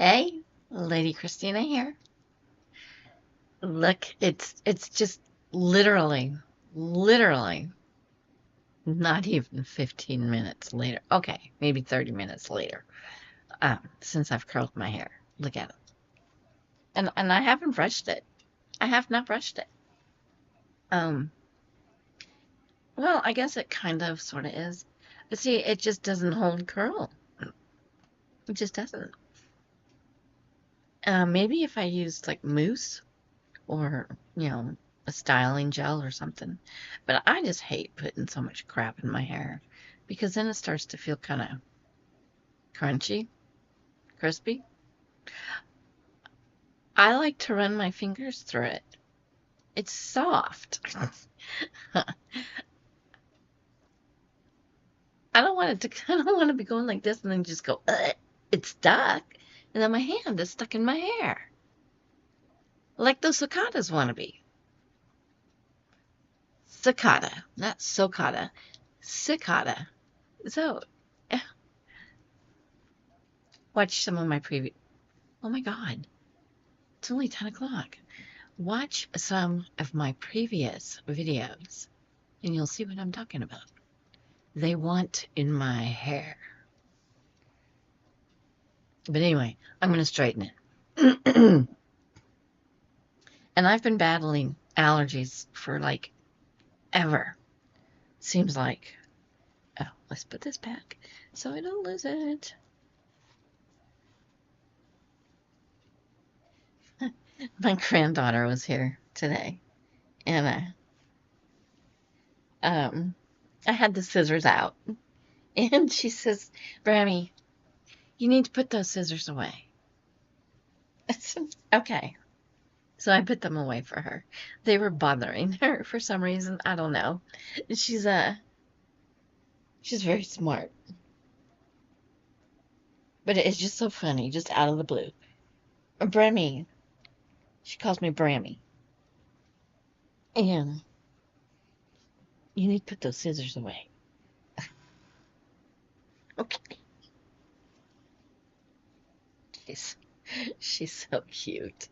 Hey, Lady Christina here. Look, it's just literally not even 15 minutes later. Okay, maybe 30 minutes later. Since I've curled my hair. Look at it. And I haven't brushed it. I have not brushed it. Um, well, I guess it kind of sort of is. But see, it just doesn't hold curl. It just doesn't. Maybe if I used like mousse or, a styling gel or something. But I just hate putting so much crap in my hair because then it starts to feel kind of crunchy, crispy. I like to run my fingers through it. It's soft. I don't want it to, I don't want to be going like this and then just go, ugh, it's stuck. And then my hand is stuck in my hair. Like those cicadas want to be. Cicada, not socada. Cicada. So, eh, watch some of my previous. Oh my God. It's only 10 o'clock. Watch some of my previous videos and you'll see what I'm talking about. They want in my hair. But anyway, I'm going to straighten it. And I've been battling allergies for like ever. Seems like. Oh, let's put this back so I don't lose it. My granddaughter was here today and I had the scissors out and she says, Brammy, you need to put those scissors away. I said, okay. So I put them away for her. They were bothering her for some reason. I don't know. She's she's very smart. But it's just so funny, just out of the blue. Brammy. She calls me Brammy. And you need to put those scissors away. Okay. She's she's so cute.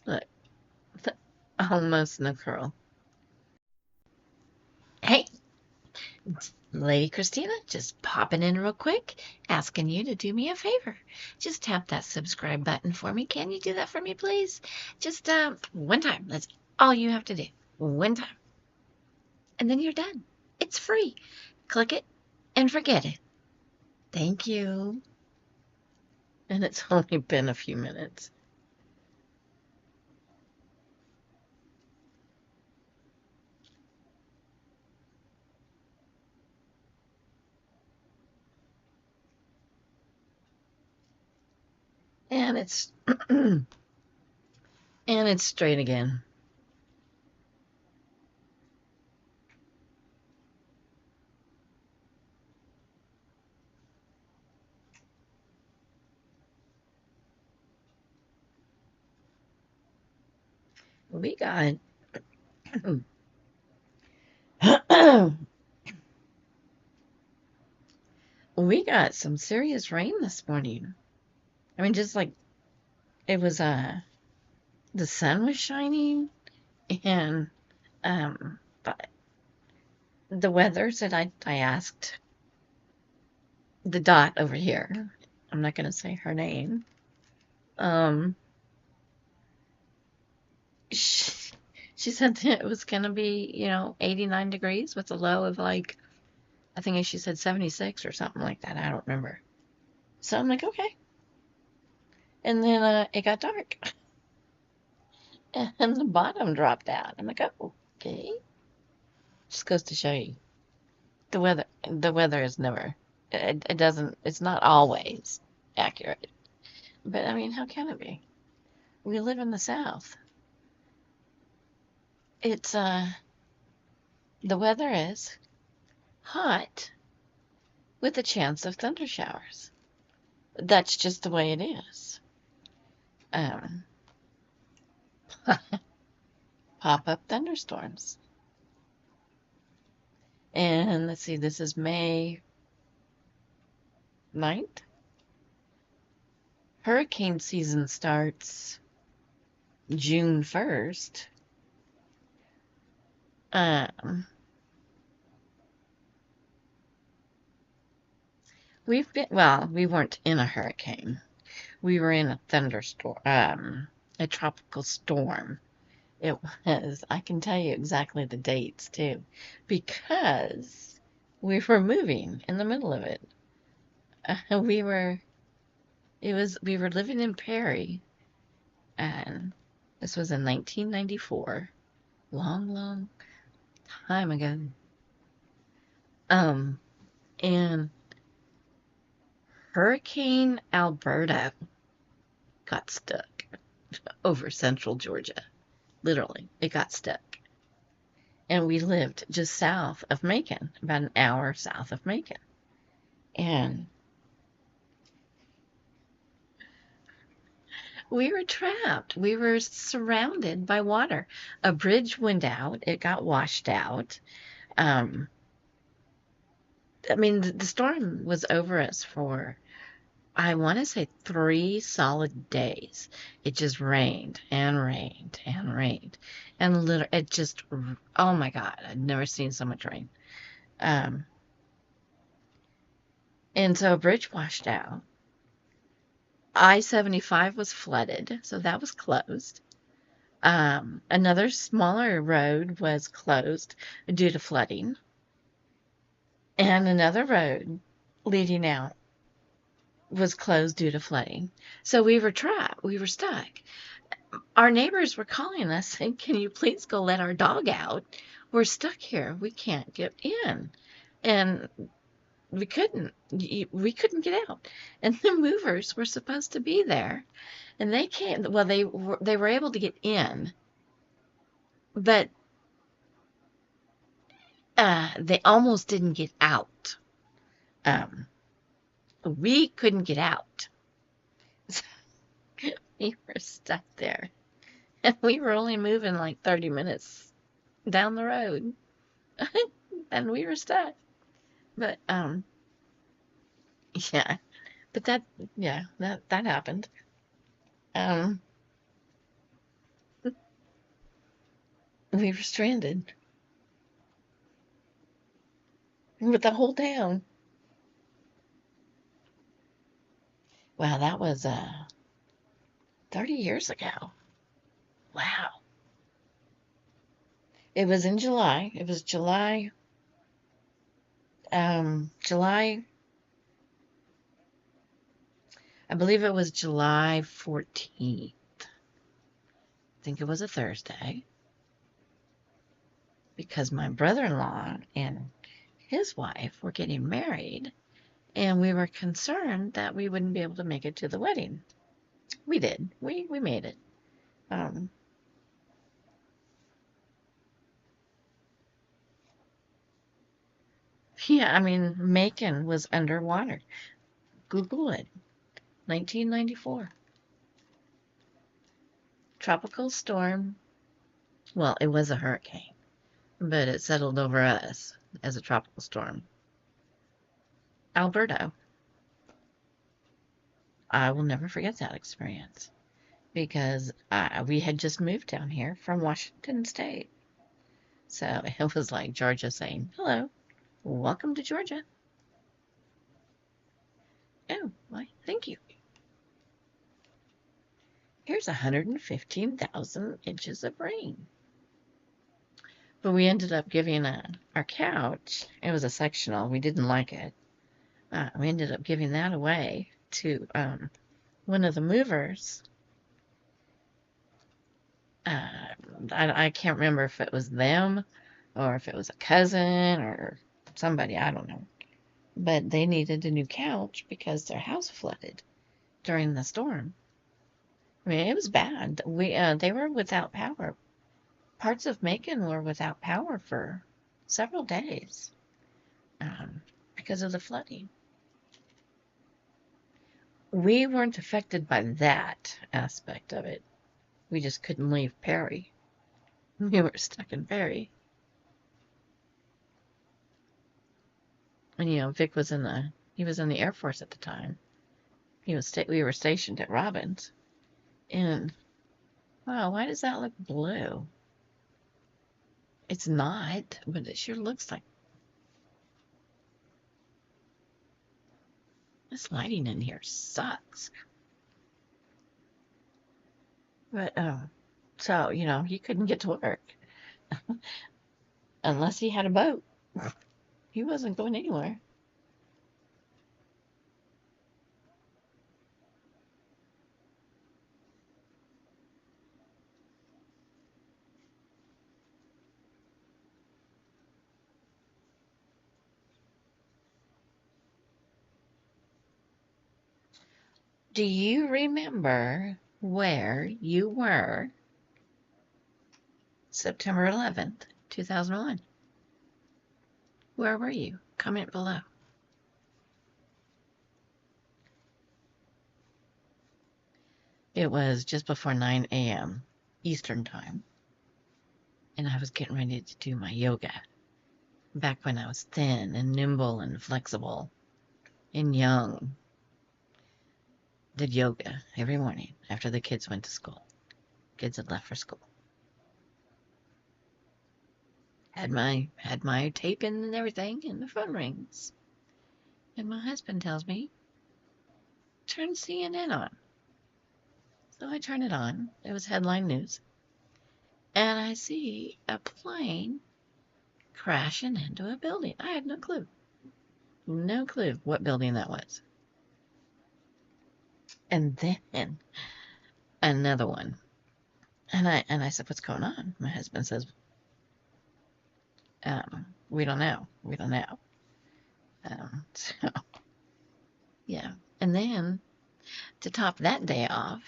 Look, almost no curl. Hey, Lady Christina, just popping in real quick, asking you to do me a favor. Just tap that subscribe button for me. Can you do that for me, please? Just one time. That's all you have to do. One time. And then you're done. It's free. Click it and forget it. Thank you. And it's only been a few minutes. And it's and it's straight again. We got we got some serious rain this morning. I mean, just like it was the sun was shining and but the weather said I asked the dot over here. I'm not gonna say her name. Um she, she said that it was gonna be, 89 degrees with a low of like I think she said 76 or something like that. I don't remember. So I'm like, okay. And then it got dark and the bottom dropped out. I'm like, oh, okay. Just goes to show you the weather is never it doesn't it's not always accurate. But I mean, how can it be? We live in the South. It's the weather is hot with a chance of thunder showers. That's just the way it is. Um, Pop up thunderstorms. And And let's see, this is May 9th. Hurricane season starts June 1st. We weren't in a hurricane. We were in a thunderstorm, a tropical storm. It was, I can tell you exactly the dates too, because we were moving in the middle of it. We were living in Perry, and this was in 1994, long time ago. And Hurricane Alberto got stuck over central Georgia. Literally, it got stuck. And we lived just south of Macon, about an hour south of Macon. And we were trapped. We were surrounded by water. A bridge went out. It got washed out. I mean, the storm was over us for, I want to say, 3 solid days. It just rained and rained and rained. And it just, oh my God, I'd never seen so much rain. And so a bridge washed out. I-75 was flooded, so that was closed. Another smaller road was closed due to flooding. And another road leading out was closed due to flooding. So we were trapped. We were stuck. Our neighbors were calling us saying, "Can you please go let our dog out? We're stuck here. We can't get in." And we couldn't get out. And the movers were supposed to be there. And they came. Well, they were able to get in, but they almost didn't get out. We couldn't get out. So we were stuck there. And we were only moving like 30 minutes down the road. And we were stuck. But yeah. But that happened. We were stranded with the whole town. Wow, that was 30 years ago. Wow. It was in July. It was July. I believe it was July 14th. I think it was a Thursday. Because my brother-in-law and his wife were getting married, and we were concerned that we wouldn't be able to make it to the wedding. We did. We made it. Yeah, I mean, Macon was underwater. Google it. 1994. Tropical storm. Well, it was a hurricane, but it settled over us as a tropical storm. Alberto. I will never forget that experience because we had just moved down here from Washington State. So it was like Georgia saying, "Hello, welcome to Georgia." Oh, why, thank you. Here's 115,000 inches of rain. But we ended up giving our couch, it was a sectional, we didn't like it. We ended up giving that away to one of the movers. I can't remember if it was them or if it was a cousin or somebody, I don't know. But they needed a new couch because their house flooded during the storm. I mean, it was bad. They were without power. Parts of Macon were without power for several days because of the flooding. We weren't affected by that aspect of it. We just couldn't leave Perry. We were stuck in Perry. And Vic was he was in the Air Force at the time. We were stationed at Robbins. And wow, why does that look blue? It's not, but it sure looks like. This lighting in here sucks. But so he couldn't get to work unless he had a boat. He wasn't going anywhere. Do you remember where you were September 11th, 2001? Where were you? Comment below. It was just before 9 a.m. Eastern Time, and I was getting ready to do my yoga. Back when I was thin and nimble and flexible and young. Did yoga every morning after the kids went to school. Kids had left for school. Had my tape in and everything, and the phone rings. And my husband tells me, turn CNN on. So I turn it on. It was headline news. And I see a plane crashing into a building. I had no clue. No clue what building that was. And then another one. And I said, what's going on? My husband says, we don't know. We don't know. So, yeah. And then to top that day off,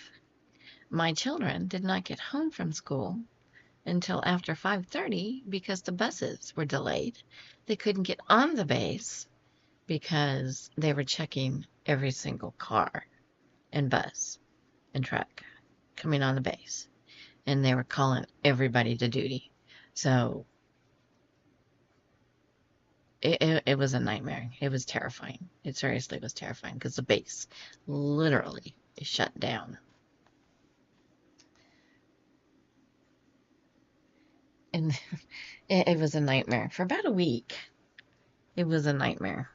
my children did not get home from school until after 5:30 because the buses were delayed. They couldn't get on the base because they were checking every single car and bus and truck coming on the base. And they were calling everybody to duty. So it was a nightmare. It was terrifying. It seriously was terrifying because the base literally is shut down. And it was a nightmare. For about a week, it was a nightmare.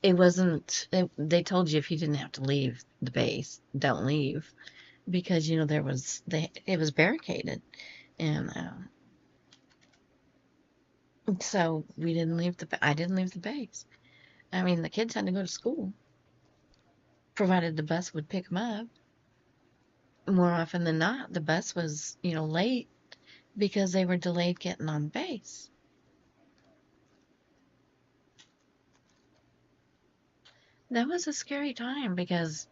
It wasn't, they told you if you didn't have to leave the base, don't leave. Because, it was barricaded. And so I didn't leave the base. I mean, the kids had to go to school, provided the bus would pick them up. More often than not, the bus was, late because they were delayed getting on base. That was a scary time because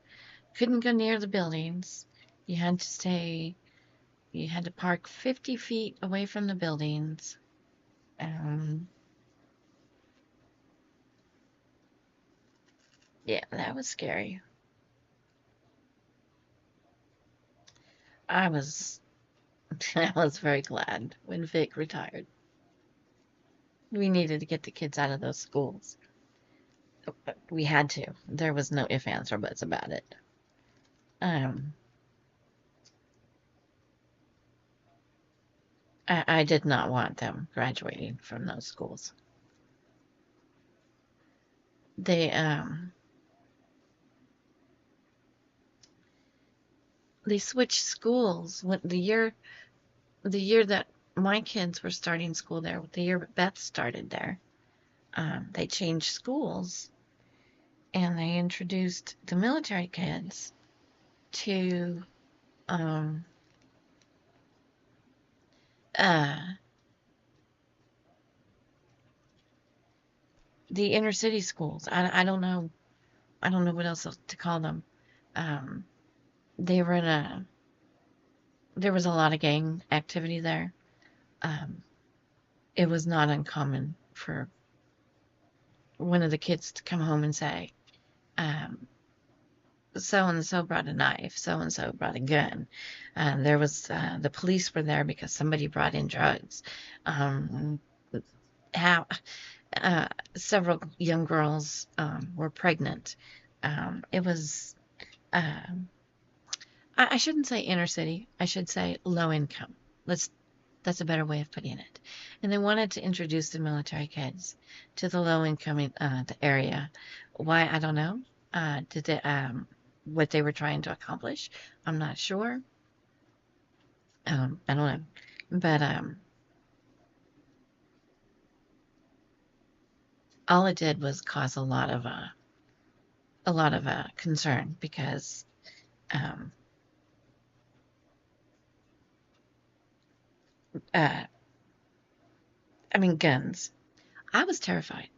couldn't go near the buildings. You had to park 50 feet away from the buildings. Yeah, that was scary. I was very glad when Vic retired. We needed to get the kids out of those schools. We had to. There was no ifs, ands, or buts about it. I did not want them graduating from those schools. They switched schools the year that my kids were starting school there, the year Beth started there. They changed schools, and they introduced the military kids to the inner city schools. I don't know what else to call them. They were there was a lot of gang activity there. It was not uncommon for one of the kids to come home and say, so and so brought a knife, so and so brought a gun. The police were there because somebody brought in drugs. how uh, several young girls were pregnant. It was, I shouldn't say inner city, I should say low income. Let's That's a better way of putting it. And they wanted to introduce the military kids to the low income the area. Why, I don't know. Did they, what they were trying to accomplish? I'm not sure. I don't know. But all it did was cause a lot of concern because um, uh, I mean guns. I was terrified.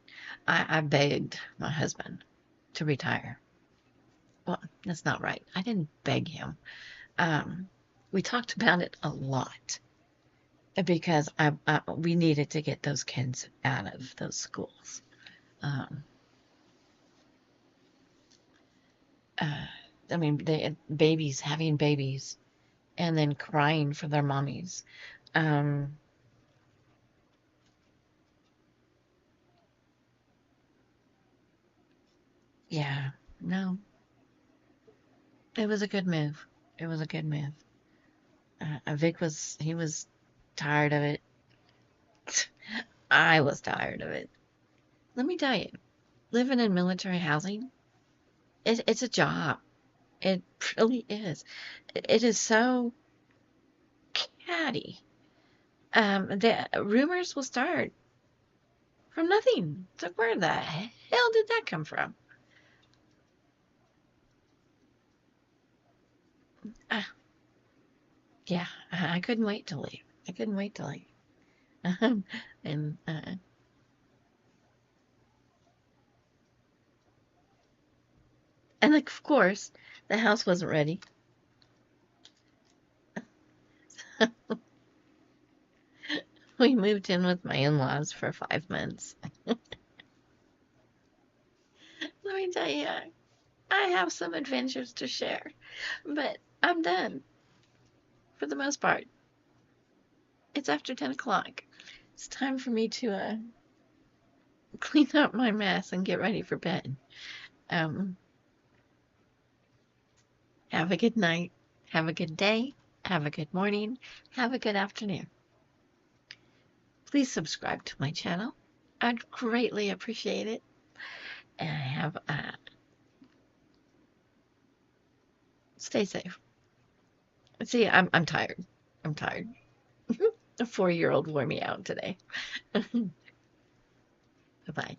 I begged my husband to retire. Well, that's not right. I didn't beg him. Um, we talked about it a lot because we needed to get those kids out of those schools. Um, uh, I mean, babies having babies and then crying for their mommies. Um, yeah, no, it was a good move. It was a good move. Vic he was tired of it. I was tired of it. Let me tell you, living in military housing, it's a job. It really is. It is so catty. The rumors will start from nothing. So where the hell did that come from? Uh, yeah, I couldn't wait to leave. I couldn't wait to leave. and of course, the house wasn't ready. We moved in with my in-laws for 5 months. Let me tell you, I have some adventures to share, but I'm done for the most part. It's after 10 o'clock. It's time for me to clean up my mess and get ready for bed. Um, have a good night. Have a good day. Have a good morning. Have a good afternoon. Please subscribe to my channel. I'd greatly appreciate it. And stay safe. See, I'm tired. I'm tired. A 4-year-old wore me out today. Bye bye.